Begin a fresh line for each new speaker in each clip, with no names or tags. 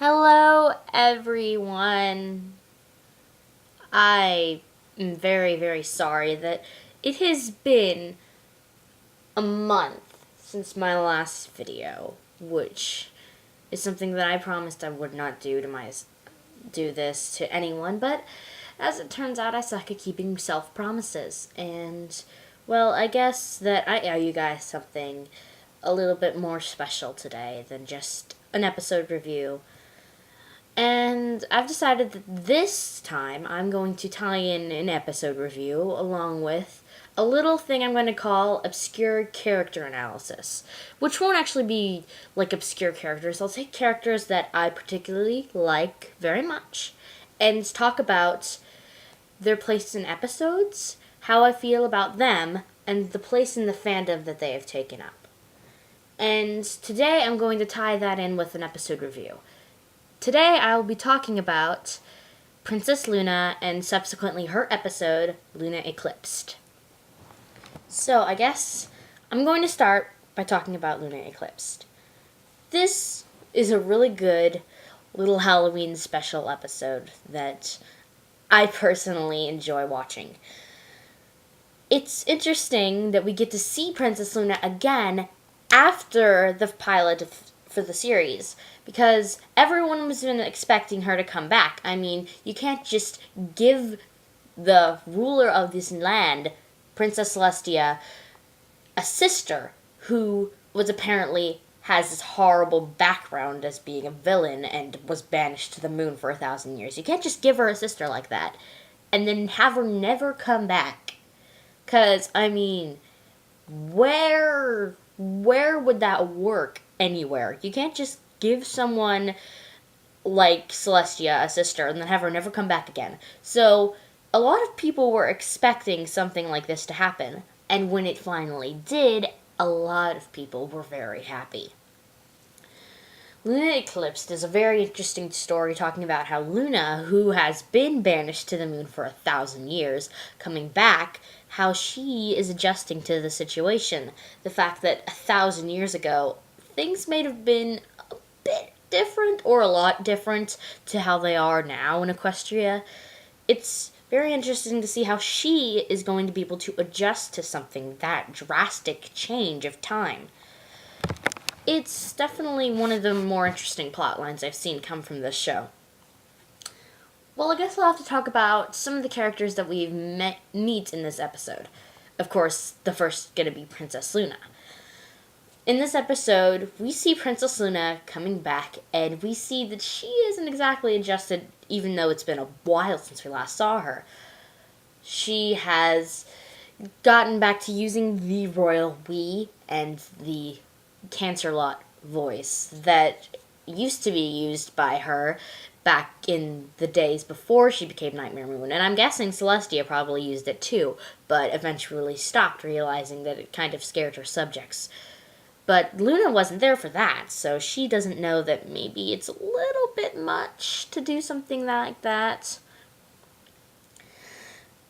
Hello, everyone. I am very, very sorry that it has been a month since my last video, which is something that I promised I would not do this to anyone, but as it turns out, I suck at keeping self-promises, and, well, I guess that I owe you guys something a little bit more special today than just an episode review. And I've decided that this time I'm going to tie in an episode review along with a little thing I'm going to call obscure character analysis, which won't actually be like obscure characters. I'll take characters that I particularly like very much and talk about their place in episodes, how I feel about them, and the place in the fandom that they have taken up. And today I'm going to tie that in with an episode review. Today I will be talking about Princess Luna and subsequently her episode, Luna Eclipsed. So I guess I'm going to start by talking about Luna Eclipsed. This is a really good little Halloween special episode that I personally enjoy watching. It's interesting that we get to see Princess Luna again after the pilot for the series, because everyone was been expecting her to come back. I mean, you can't just give the ruler of this land, Princess Celestia, a sister who was apparently has this horrible background as being a villain and was banished to the moon for 1,000 years. You can't just give her a sister like that and then have her never come back. 'Cause, I mean, where would that work anywhere? You can't just give someone like Celestia a sister and then have her never come back again. So a lot of people were expecting something like this to happen, and when it finally did, a lot of people were very happy. Luna Eclipsed is a very interesting story talking about how Luna, who has been banished to the moon for 1,000 years, coming back, how she is adjusting to the situation. The fact that 1,000 years ago, things may have been a bit different or a lot different to how they are now in Equestria. It's very interesting to see how she is going to be able to adjust to something that drastic change of time. It's definitely one of the more interesting plot lines I've seen come from this show. Well, I guess we'll have to talk about some of the characters that we meet in this episode. Of course, the first going to be Princess Luna. In this episode, we see Princess Luna coming back, and we see that she isn't exactly adjusted, even though it's been a while since we last saw her. She has gotten back to using the royal we and the Cancerlot voice that used to be used by her back in the days before she became Nightmare Moon. And I'm guessing Celestia probably used it too, but eventually stopped, realizing that it kind of scared her subjects. But Luna wasn't there for that, so she doesn't know that maybe it's a little bit much to do something like that.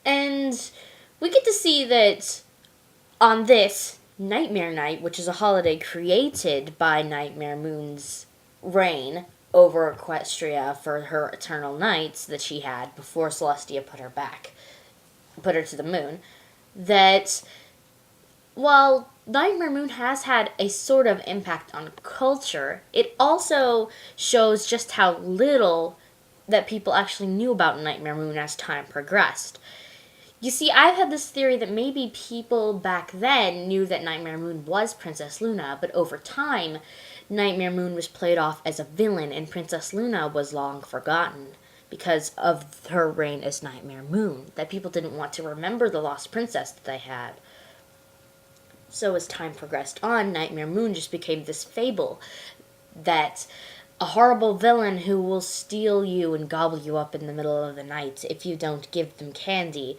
And we get to see that on this Nightmare Night, which is a holiday created by Nightmare Moon's reign over Equestria for her eternal nights that she had before Celestia put her to the moon, that while Nightmare Moon has had a sort of impact on culture, it also shows just how little that people actually knew about Nightmare Moon as time progressed. You see, I've had this theory that maybe people back then knew that Nightmare Moon was Princess Luna, but over time, Nightmare Moon was played off as a villain, and Princess Luna was long forgotten because of her reign as Nightmare Moon, that people didn't want to remember the lost princess that they had. So as time progressed on, Nightmare Moon just became this fable that a horrible villain who will steal you and gobble you up in the middle of the night if you don't give them candy.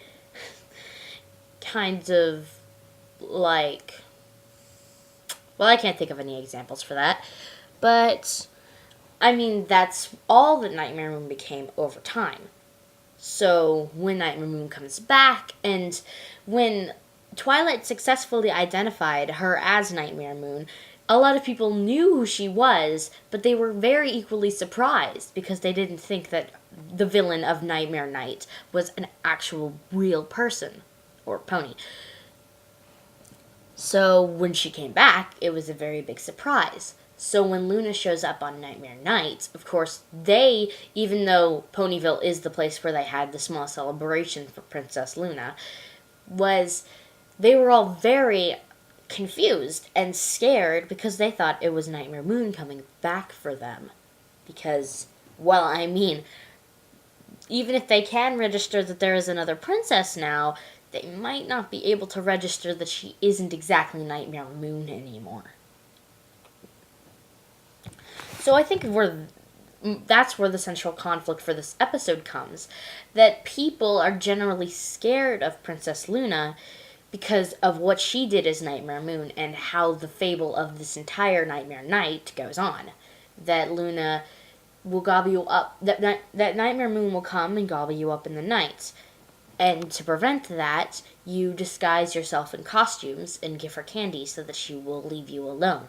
Kind of like, well, I can't think of any examples for that, but I mean, that's all that Nightmare Moon became over time. So when Nightmare Moon comes back, and when Twilight successfully identified her as Nightmare Moon, a lot of people knew who she was, but they were very equally surprised because they didn't think that the villain of Nightmare Night was an actual real person or pony. So when she came back, it was a very big surprise. So when Luna shows up on Nightmare Night, of course, even though Ponyville is the place where they had the small celebration for Princess Luna, they were all very confused and scared because they thought it was Nightmare Moon coming back for them. Because, well, I mean, even if they can register that there is another princess now, they might not be able to register that she isn't exactly Nightmare Moon anymore. So I think that's where the central conflict for this episode comes. That people are generally scared of Princess Luna because of what she did as Nightmare Moon and how the fable of this entire Nightmare Night goes on. That Luna will gobble you up, that Nightmare Moon will come and gobble you up in the night. And to prevent that, you disguise yourself in costumes and give her candy so that she will leave you alone.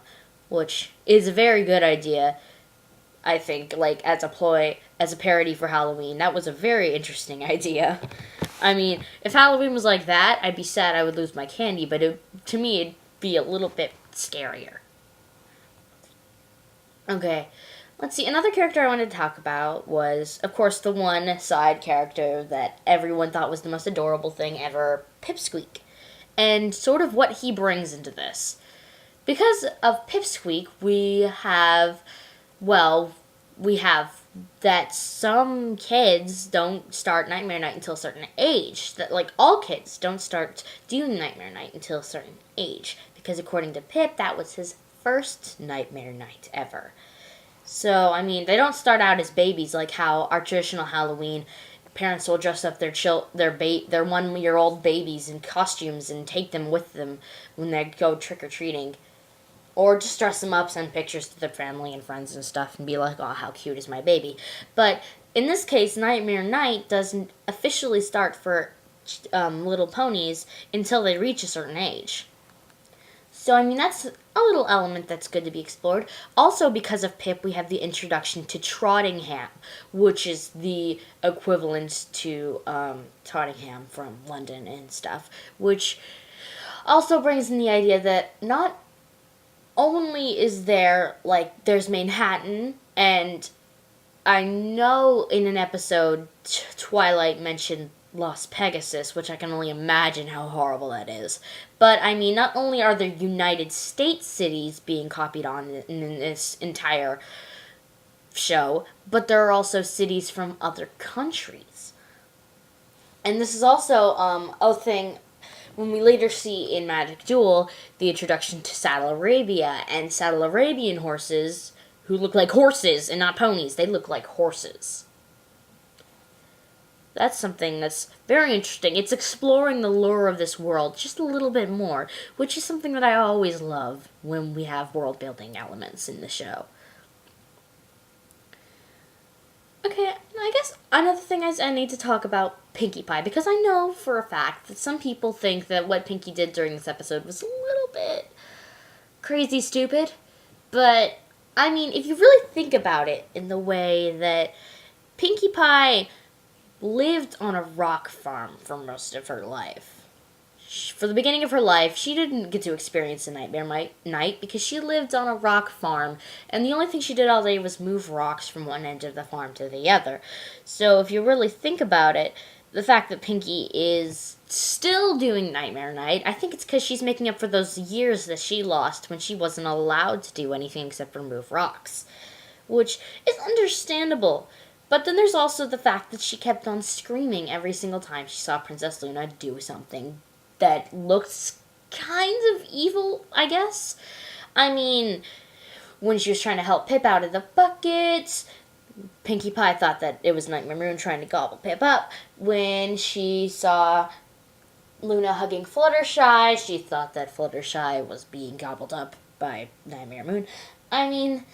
Which is a very good idea, I think, like, as a ploy, as a parody for Halloween. That was a very interesting idea. I mean, if Halloween was like that, I'd be sad I would lose my candy, but to me, it'd be a little bit scarier. Okay, let's see. Another character I wanted to talk about was, of course, the one side character that everyone thought was the most adorable thing ever, Pipsqueak, and sort of what he brings into this. Because of Pipsqueak, we have that some kids don't start Nightmare Night until a certain age. That, like, all kids don't start doing Nightmare Night until a certain age. Because according to Pip, that was his first Nightmare Night ever. So, I mean, they don't start out as babies like how our traditional Halloween parents will dress up their 1-year-old babies in costumes and take them with them when they go trick-or-treating. Or just dress them up, send pictures to their family and friends and stuff, and be like, oh, how cute is my baby. But in this case, Nightmare Night doesn't officially start for little ponies until they reach a certain age. So, I mean, that's a little element that's good to be explored. Also, because of Pip, we have the introduction to Trottingham, which is the equivalent to Tottenham from London and stuff, which also brings in the idea that not only is there, like, there's Manhattan, and I know in an episode Twilight mentioned Las Pegasus, which I can only imagine how horrible that is. But, I mean, not only are there United States cities being copied on in this entire show, but there are also cities from other countries. And this is also a thing when we later see in Magic Duel the introduction to Saddle Arabia, and Saddle Arabian horses, who look like horses and not ponies, they look like horses. That's something that's very interesting. It's exploring the lore of this world just a little bit more, which is something that I always love when we have world-building elements in the show. Okay, I guess another thing I need to talk about Pinkie Pie, because I know for a fact that some people think that what Pinkie did during this episode was a little bit crazy stupid, but, I mean, if you really think about it in the way that Pinkie Pie lived on a rock farm for most of her life. For the beginning of her life, she didn't get to experience a Nightmare Night because she lived on a rock farm, and the only thing she did all day was move rocks from one end of the farm to the other. So if you really think about it, the fact that Pinkie is still doing Nightmare Night, I think it's because she's making up for those years that she lost when she wasn't allowed to do anything except for move rocks, which is understandable. But then there's also the fact that she kept on screaming every single time she saw Princess Luna do something that looked kind of evil, I guess. I mean, when she was trying to help Pip out of the bucket, Pinkie Pie thought that it was Nightmare Moon trying to gobble Pip up. When she saw Luna hugging Fluttershy, she thought that Fluttershy was being gobbled up by Nightmare Moon. I mean,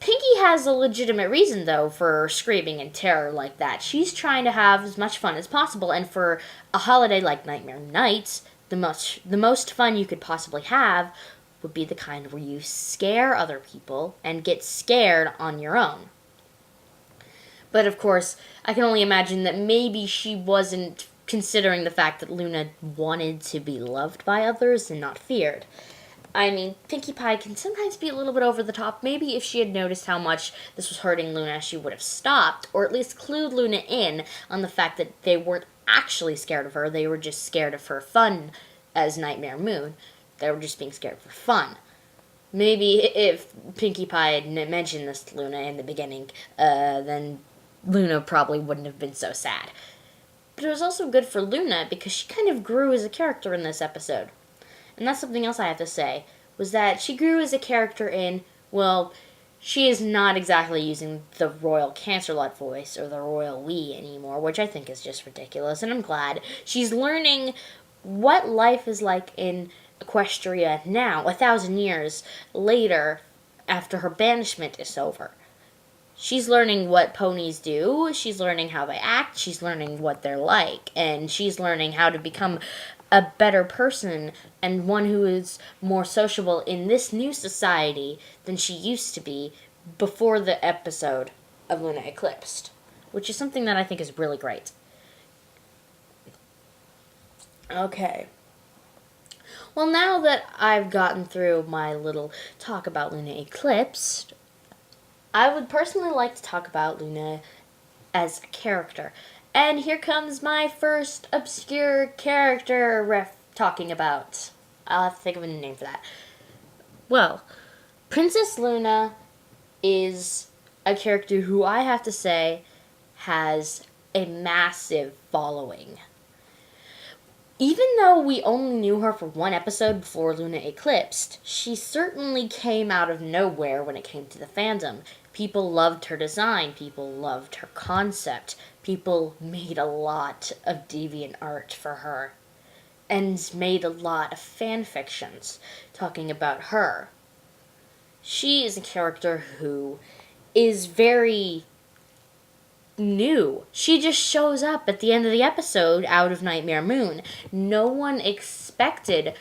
Pinkie has a legitimate reason, though, for screaming in terror like that. She's trying to have as much fun as possible, and for a holiday like Nightmare Night, the most fun you could possibly have would be the kind where you scare other people and get scared on your own. But of course, I can only imagine that maybe she wasn't considering the fact that Luna wanted to be loved by others and not feared. I mean, Pinkie Pie can sometimes be a little bit over the top. Maybe if she had noticed how much this was hurting Luna, she would have stopped, or at least clued Luna in on the fact that they weren't actually scared of her. They were just scared of her fun as Nightmare Moon. They were just being scared for fun. Maybe if Pinkie Pie had mentioned this to Luna in the beginning, then Luna probably wouldn't have been so sad. But it was also good for Luna because she kind of grew as a character in this episode. And that's something else I have to say, was that she grew as a character in, well, she is not exactly using the Royal Canterlot voice or the Royal We anymore, which I think is just ridiculous, and I'm glad. She's learning what life is like in Equestria now, 1,000 years later, after her banishment is over. She's learning what ponies do, she's learning how they act, she's learning what they're like, and she's learning how to become a better person and one who is more sociable in this new society than she used to be before the episode of Luna Eclipsed, which is something that I think is really great. Okay. Well, now that I've gotten through my little talk about Luna Eclipsed, I would personally like to talk about Luna as a character. And here comes my first obscure character talking about. I'll have to think of a new name for that. Well, Princess Luna is a character who I have to say has a massive following. Even though we only knew her for one episode before Luna Eclipsed, she certainly came out of nowhere when it came to the fandom. People loved her design, people loved her concept, people made a lot of deviant art for her, and made a lot of fan fictions talking about her. She is a character who is very new. She just shows up at the end of the episode out of Nightmare Moon. No one expected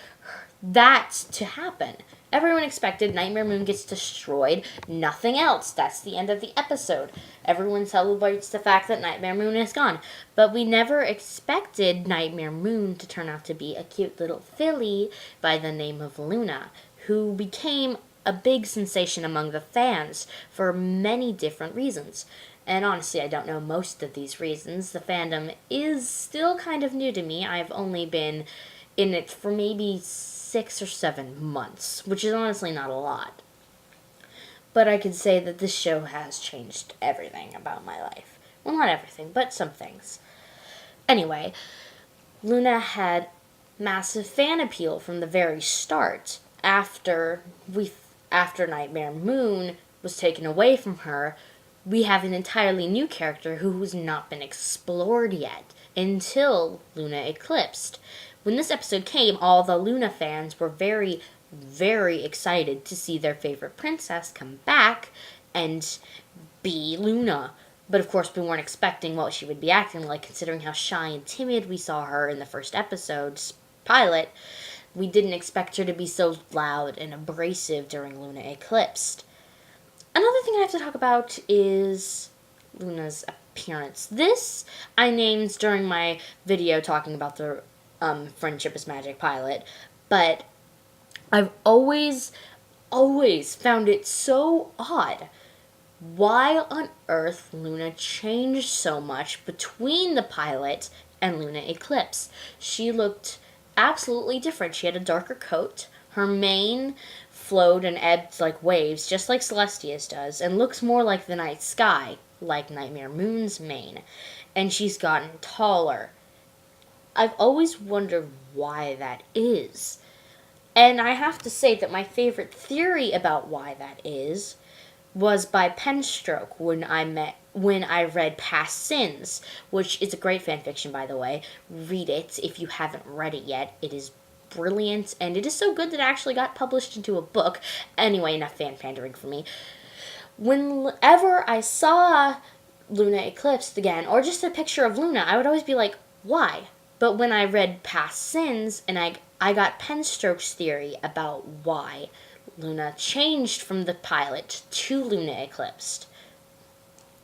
that to happen. Everyone expected Nightmare Moon gets destroyed, nothing else. That's the end of the episode. Everyone celebrates the fact that Nightmare Moon is gone. But we never expected Nightmare Moon to turn out to be a cute little filly by the name of Luna, who became a big sensation among the fans for many different reasons. And honestly, I don't know most of these reasons. The fandom is still kind of new to me. I've only been in it for maybe 6 or 7 months, which is honestly not a lot. But I can say that this show has changed everything about my life. Well, not everything, but some things. Anyway, Luna had massive fan appeal from the very start. After Nightmare Moon was taken away from her, we have an entirely new character who has not been explored yet until Luna Eclipsed. When this episode came, all the Luna fans were very, very excited to see their favorite princess come back and be Luna. But of course, we weren't expecting what she would be acting like, considering how shy and timid we saw her in the first episode's pilot. We didn't expect her to be so loud and abrasive during Luna Eclipsed. Another thing I have to talk about is Luna's appearance. This I named during my video talking about the Friendship is Magic pilot, but I've always found it so odd. Why on earth Luna changed so much between the pilot and Luna Eclipse? She looked absolutely different. She had a darker coat. Her mane flowed and ebbed like waves, just like Celestia's does, and looks more like the night sky, like Nightmare Moon's mane. And she's gotten taller. I've always wondered why that is. And I have to say that my favorite theory about why that is was by Penstroke when I read Past Sins, which is a great fanfiction, by the way. Read it if you haven't read it yet. It is brilliant, and it is so good that it actually got published into a book. Anyway, enough fan-pandering for me. Whenever I saw Luna Eclipsed again, or just a picture of Luna, I would always be like, why? But when I read Past Sins, and I got Penstroke's theory about why Luna changed from the pilot to Luna Eclipsed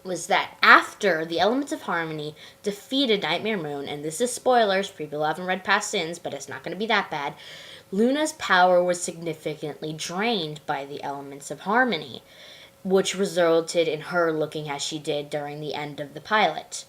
was that after the Elements of Harmony defeated Nightmare Moon, and this is spoilers, people haven't read past Sins, but it's not going to be that bad, Luna's power was significantly drained by the Elements of Harmony, which resulted in her looking as she did during the end of the pilot.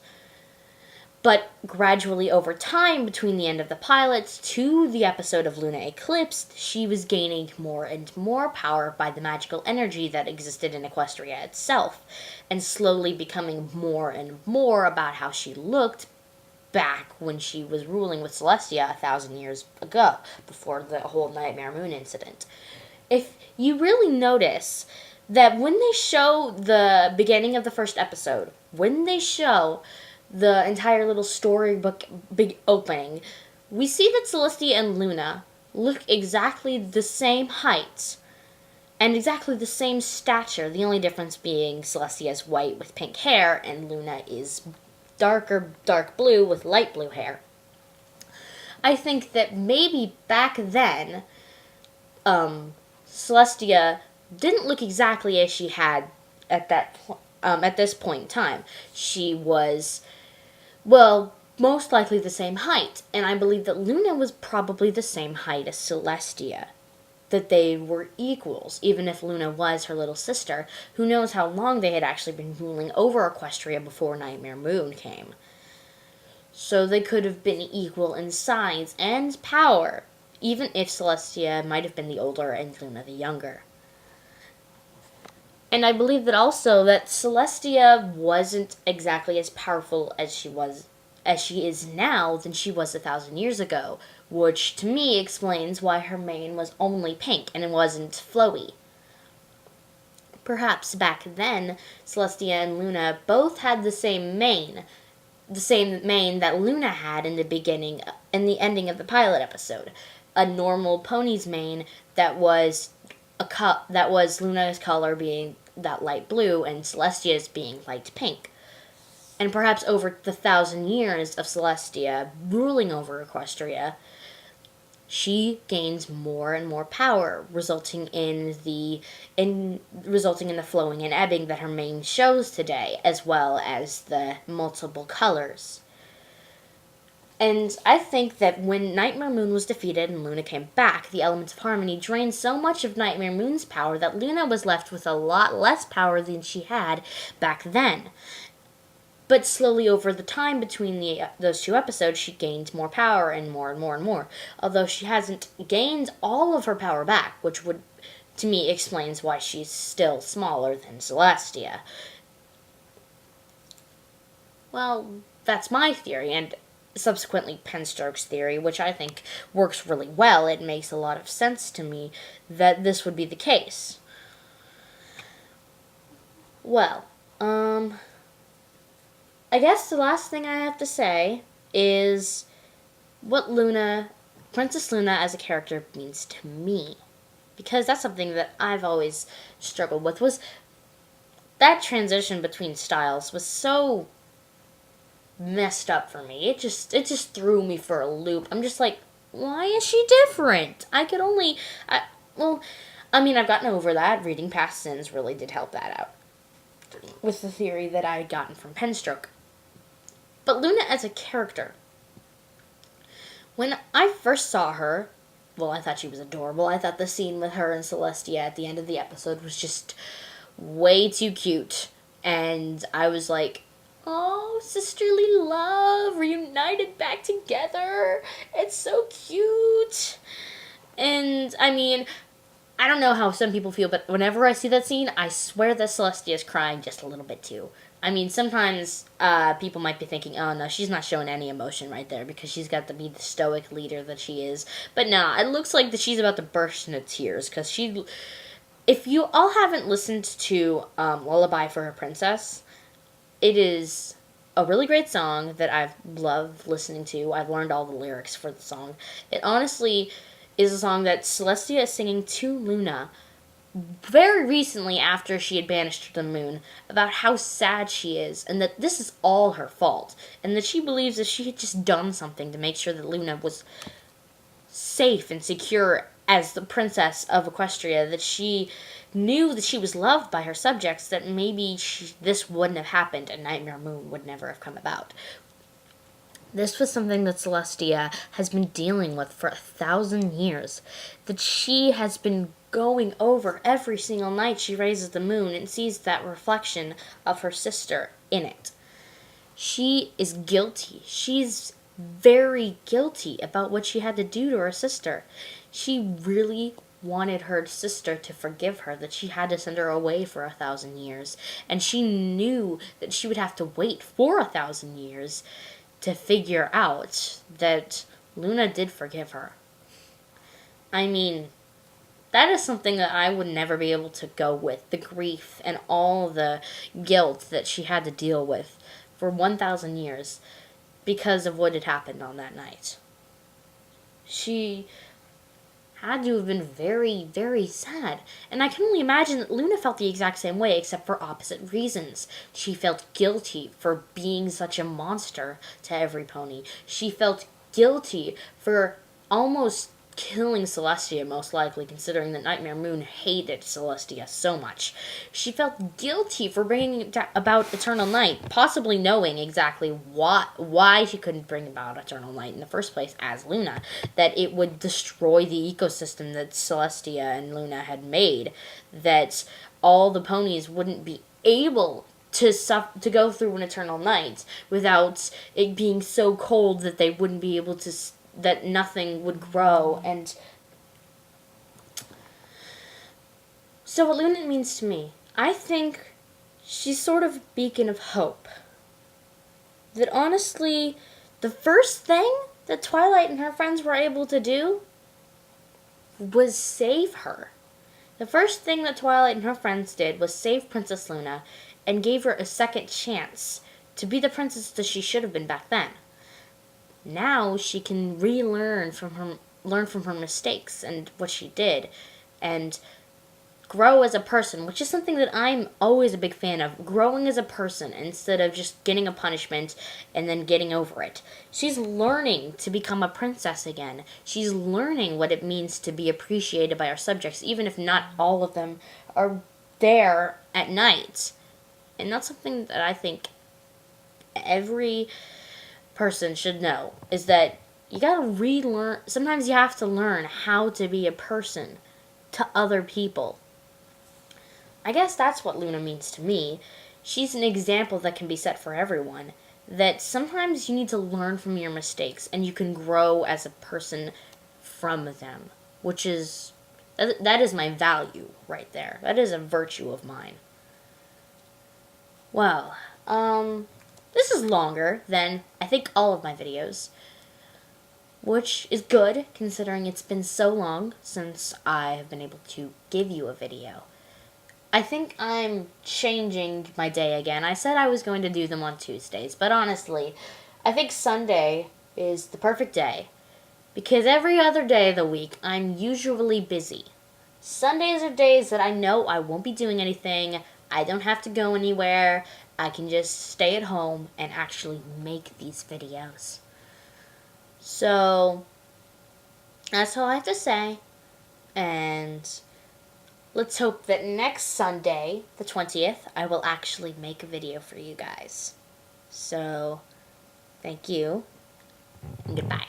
But gradually over time, between the end of the pilot to the episode of Luna Eclipsed, she was gaining more and more power by the magical energy that existed in Equestria itself, and slowly becoming more and more about how she looked back when she was ruling with Celestia 1,000 years ago, before the whole Nightmare Moon incident. If you really notice that when they show the beginning of the first episode, when they show the entire little storybook big opening, we see that Celestia and Luna look exactly the same height and exactly the same stature, the only difference being Celestia is white with pink hair and Luna is dark blue with light blue hair. I think that maybe back then, Celestia didn't look exactly as she had at this point in time. She was, well, most likely the same height, and I believe that Luna was probably the same height as Celestia. That they were equals, even if Luna was her little sister. Who knows how long they had actually been ruling over Equestria before Nightmare Moon came. So they could have been equal in size and power, even if Celestia might have been the older and Luna the younger. And I believe that also that Celestia wasn't exactly as powerful as she is now than she was 1,000 years ago, which to me explains why her mane was only pink and it wasn't flowy. Perhaps back then, Celestia and Luna both had the same mane that Luna had in the ending of the pilot episode, a normal pony's mane that was Luna's color being that light blue and Celestia's being light pink. And perhaps over the 1,000 years of Celestia ruling over Equestria, she gains more and more power, resulting in the flowing and ebbing that her mane shows today, as well as the multiple colors. And I think that when Nightmare Moon was defeated and Luna came back, the Elements of Harmony drained so much of Nightmare Moon's power that Luna was left with a lot less power than she had back then. But slowly over the time between those two episodes, she gained more power and more and more and more. Although she hasn't gained all of her power back, which would, to me, explains why she's still smaller than Celestia. Well, that's my theory, and subsequently Penstroke's theory, which I think works really well. It makes a lot of sense to me that this would be the case. Well, I guess the last thing I have to say is what Princess Luna as a character means to me. Because that's something that I've always struggled with, was that transition between styles was so messed up for me. It just threw me for a loop. I'm just like, why is she different? I've gotten over that. Reading Past Sins really did help that out with the theory that I had gotten from Penstroke. But Luna as a character, when I first saw her, well, I thought she was adorable. I thought the scene with her and Celestia at the end of the episode was just way too cute. And I was like, oh, sisterly love, reunited back together. It's so cute. And, I don't know how some people feel, but whenever I see that scene, I swear that Celestia is crying just a little bit too. Sometimes people might be thinking, oh no, she's not showing any emotion right there because she's got to be the stoic leader that she is. But no, it looks like that she's about to burst into tears because if you all haven't listened to Lullaby for Her Princess, it is a really great song that I've loved listening to. I've learned all the lyrics for the song. It honestly is a song that Celestia is singing to Luna very recently after she had banished her to the moon, about how sad she is and that this is all her fault, and that she believes that she had just done something to make sure that Luna was safe and secure as the princess of Equestria, that she knew that she was loved by her subjects, that maybe this wouldn't have happened and Nightmare Moon would never have come about. This was something that Celestia has been dealing with for 1,000 years, that she has been going over every single night she raises the moon and sees that reflection of her sister in it. She is guilty. She's very guilty about what she had to do to her sister. She really wanted her sister to forgive her, that she had to send her away for 1,000 years. And she knew that she would have to wait for 1,000 years to figure out that Luna did forgive her. I mean, that is something that I would never be able to go with. The grief and all the guilt that she had to deal with for 1,000 years because of what had happened on that night. She had to have been very, very sad. And I can only imagine that Luna felt the exact same way, except for opposite reasons. She felt guilty for being such a monster to every pony. She felt guilty for almost killing Celestia, most likely, considering that Nightmare Moon hated Celestia so much. She felt guilty for bringing about Eternal Night, possibly knowing exactly why she couldn't bring about Eternal Night in the first place as Luna, that it would destroy the ecosystem that Celestia and Luna had made, that all the ponies wouldn't be able to go through an Eternal Night without it being so cold that they wouldn't be able to that nothing would grow. And so what Luna means to me, I think she's sort of a beacon of hope. That honestly, the first thing that Twilight and her friends were able to do was save her. The first thing that Twilight and her friends did was save Princess Luna and gave her a second chance to be the princess that she should have been back then. Now she can learn from her mistakes and what she did, and grow as a person, which is something that I'm always a big fan of, growing as a person instead of just getting a punishment and then getting over it. She's learning to become a princess again. She's learning what it means to be appreciated by her subjects, even if not all of them are there at night. And that's something that I think every person should know, is that you gotta relearn. Sometimes you have to learn how to be a person to other people. I guess that's what Luna means to me. She's an example that can be set for everyone, that sometimes you need to learn from your mistakes and you can grow as a person from them, which is, that is my value right there. That is a virtue of mine. Well, this is longer than, I think, all of my videos, which is good, considering it's been so long since I have been able to give you a video. I think I'm changing my day again. I said I was going to do them on Tuesdays, but honestly, I think Sunday is the perfect day, because every other day of the week, I'm usually busy. Sundays are days that I know I won't be doing anything, I don't have to go anywhere, I can just stay at home and actually make these videos. So, that's all I have to say. And let's hope that next Sunday, the 20th, I will actually make a video for you guys. So, thank you, and goodbye.